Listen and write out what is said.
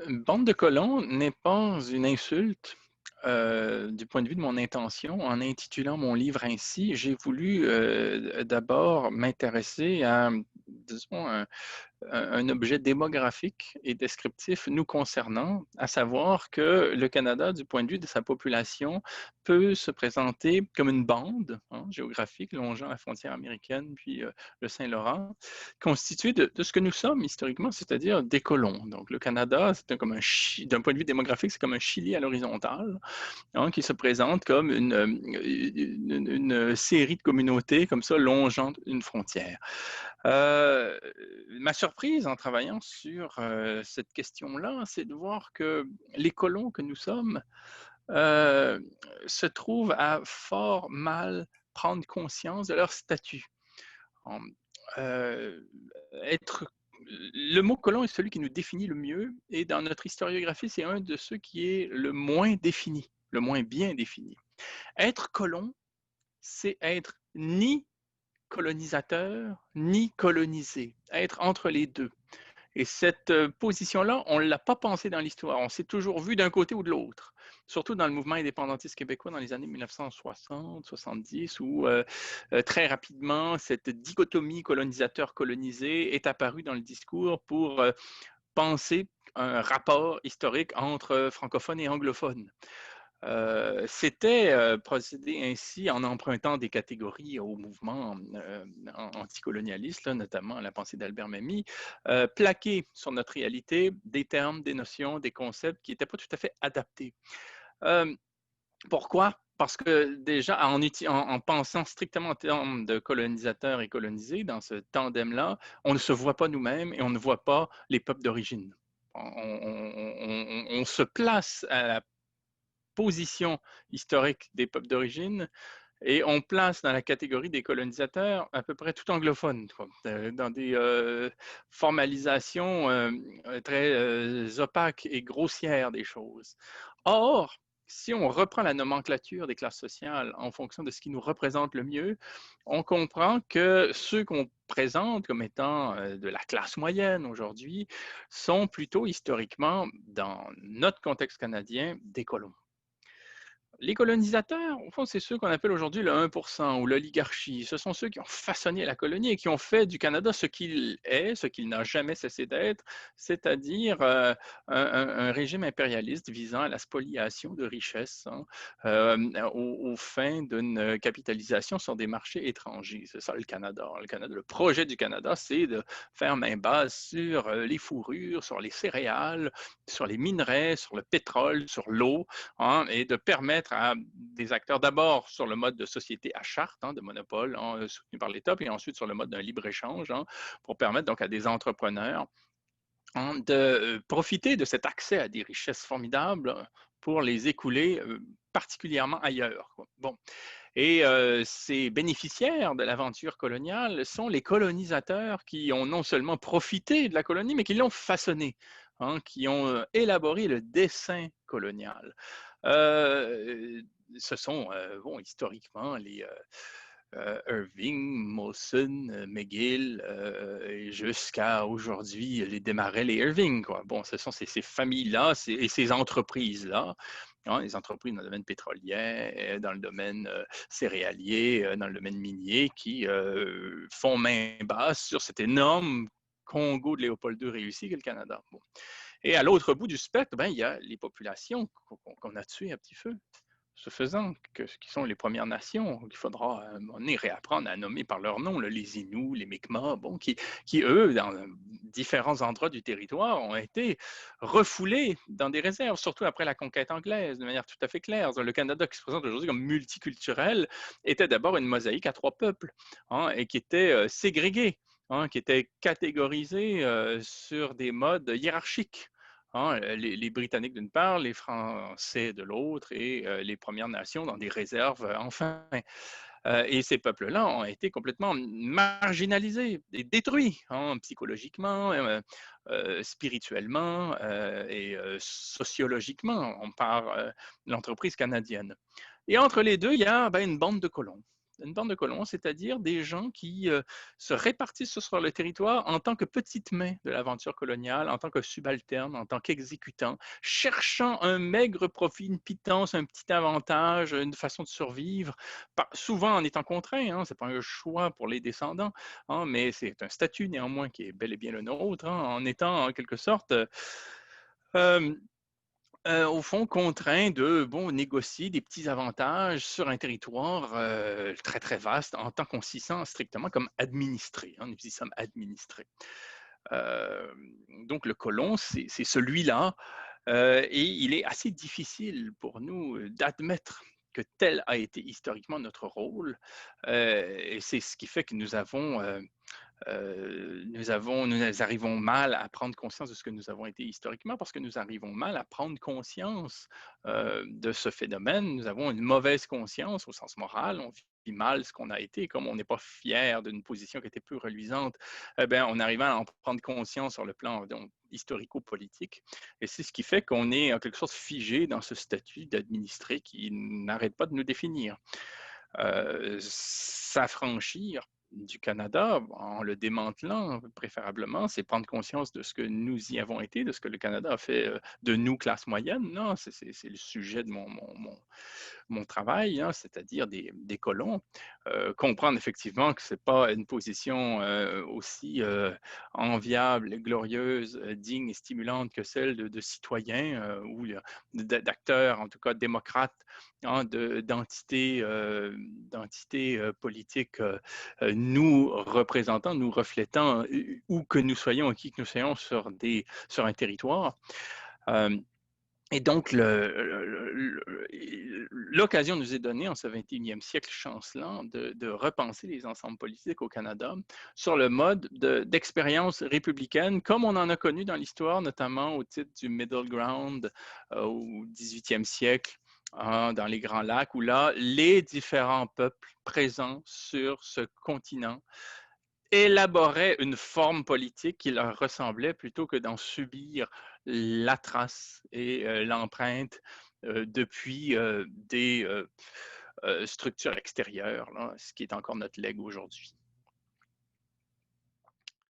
Une bande de colons n'est pas une insulte, du point de vue de mon intention. En intitulant mon livre ainsi, j'ai voulu, d'abord m'intéresser à, disons, un objet démographique et descriptif nous concernant, à savoir que le Canada, du point de vue de sa population, peut se présenter comme une bande géographique longeant la frontière américaine, puis le Saint-Laurent, constituée de ce que nous sommes historiquement, c'est-à-dire des colons. Donc le Canada, comme d'un point de vue démographique, c'est comme un Chili à l'horizontale, qui se présente comme une série de communautés comme ça longeant une frontière. Euh, Ma surprise en travaillant sur cette question-là, c'est de voir que les colons que nous sommes euh, se trouvent à fort mal prendre conscience de leur statut. En- euh, être Le mot colon est celui qui nous définit le mieux, et dans notre historiographie, c'est un de ceux qui est le moins défini, le moins bien défini. Être colon, c'est être ni colonisateur, ni colonisé, être entre les deux. Et cette position-là, on ne l'a pas pensée dans l'histoire. On s'est toujours vu d'un côté ou de l'autre, surtout dans le mouvement indépendantiste québécois dans les années 1960-70, où très rapidement, cette dichotomie colonisateur-colonisé est apparue dans le discours pour penser un rapport historique entre francophones et anglophones. C'était procédé ainsi en empruntant des catégories au mouvement anticolonialiste, là, notamment à la pensée d'Albert Memmi, plaquer sur notre réalité des termes, des notions, des concepts qui n'étaient pas tout à fait adaptés. Euh, Pourquoi? Parce que déjà, en pensant strictement en termes de colonisateurs et colonisés, dans ce tandem-là, on ne se voit pas nous-mêmes et on ne voit pas les peuples d'origine. On se place à la position historique des peuples d'origine et on place dans la catégorie des colonisateurs à peu près tout anglophone, dans des formalisations très opaques et grossières des choses. Or, si on reprend la nomenclature des classes sociales en fonction de ce qui nous représente le mieux, on comprend que ceux qu'on présente comme étant de la classe moyenne aujourd'hui sont plutôt historiquement, dans notre contexte canadien, des colons. Les colonisateurs, au fond, c'est ceux qu'on appelle aujourd'hui le 1% ou l'oligarchie. Ce sont ceux qui ont façonné la colonie et qui ont fait du Canada ce qu'il est, ce qu'il n'a jamais cessé d'être, c'est-à-dire un régime impérialiste visant à la spoliation de richesses aux fins d'une capitalisation sur des marchés étrangers. C'est ça le Canada. Le Canada, le projet du Canada, c'est de faire main basse sur les fourrures, sur les céréales, sur les minerais, sur le pétrole, sur l'eau, et de permettre à des acteurs, d'abord sur le mode de société à charte, de monopole soutenu par l'État, puis ensuite sur le mode d'un libre-échange, pour permettre donc à des entrepreneurs de profiter de cet accès à des richesses formidables pour les écouler particulièrement ailleurs, quoi. Bon. Et ces bénéficiaires de l'aventure coloniale sont les colonisateurs qui ont non seulement profité de la colonie, mais qui l'ont façonnée, qui ont élaboré le dessin colonial. Euh, Ce sont, bon, historiquement, les Irving, Molson, McGill, jusqu'à aujourd'hui, les Desmarais, les Irving, quoi. Bon, ce sont ces familles-là et ces entreprises-là, les entreprises dans le domaine pétrolier, dans le domaine céréalier, dans le domaine minier, qui font main basse sur cet énorme Congo de Léopold II réussi qu'est le Canada. Bon. Et à l'autre bout du spectre, ben, il y a les populations qu'on a tuées à petit feu. Ce faisant, qui sont les Premières Nations, qu'il faudra à un moment donné réapprendre à nommer par leur nom, là, les Inuits, les Mi'kmaq, bon, qui, eux, dans différents endroits du territoire, ont été refoulés dans des réserves, surtout après la conquête anglaise, de manière tout à fait claire. Le Canada, qui se présente aujourd'hui comme multiculturel, était d'abord une mosaïque à trois peuples, et qui était ségrégé, qui était catégorisé sur des modes hiérarchiques. Les Britanniques d'une part, les Français de l'autre et les Premières Nations dans des réserves enfin. Et ces peuples-là ont été complètement marginalisés et détruits psychologiquement, spirituellement et sociologiquement par l'entreprise canadienne. Et entre les deux, il y a une bande de colons. Une bande de colons, c'est-à-dire des gens qui se répartissent sur le territoire en tant que petites mains de l'aventure coloniale, en tant que subalternes, en tant qu'exécutants, cherchant un maigre profit, une pitance, un petit avantage, une façon de survivre, souvent en étant contraints, hein, ce n'est pas un choix pour les descendants, hein, mais c'est un statut néanmoins qui est bel et bien le nôtre, hein, en étant en quelque sorte euh, au fond, contraint de négocier des petits avantages sur un territoire très, très vaste en tant qu'on s'y sent strictement comme administré. Hein, nous y sommes administrés. Euh, donc, le colon, c'est celui-là. Et il est assez difficile pour nous d'admettre que tel a été historiquement notre rôle. Et c'est ce qui fait que nous arrivons mal à prendre conscience de ce que nous avons été historiquement parce que nous arrivons mal à prendre conscience de ce phénomène. Nous avons une mauvaise conscience au sens moral. On vit mal ce qu'on a été. Comme on n'est pas fier d'une position qui était peu reluisante, eh bien, on arrive à en prendre conscience sur le plan historico-politique. Et c'est ce qui fait qu'on est en quelque sorte figé dans ce statut d'administré qui n'arrête pas de nous définir. S'affranchir du Canada en le démantelant préférablement, c'est prendre conscience de ce que nous y avons été, de ce que le Canada a fait de nous, classe moyenne. Non, c'est le sujet de mon travail, hein, c'est-à-dire des colons. Comprendre effectivement que ce n'est pas une position aussi enviable, glorieuse, digne et stimulante que celle de citoyens ou d'acteurs, en tout cas démocrates, hein, d'entités politiques nous représentant, nous reflétant où que nous soyons et qui que nous soyons sur un territoire. Et donc, l'occasion nous est donnée en ce 21e siècle chancelant de repenser les ensembles politiques au Canada sur le mode d'expérience républicaine, comme on en a connu dans l'histoire, notamment au titre du Middle Ground au 18e siècle, hein, dans les Grands Lacs, où là, les différents peuples présents sur ce continent élaboraient une forme politique qui leur ressemblait plutôt que d'en subir la trace et l'empreinte depuis des structures extérieures, là, ce qui est encore notre legs aujourd'hui.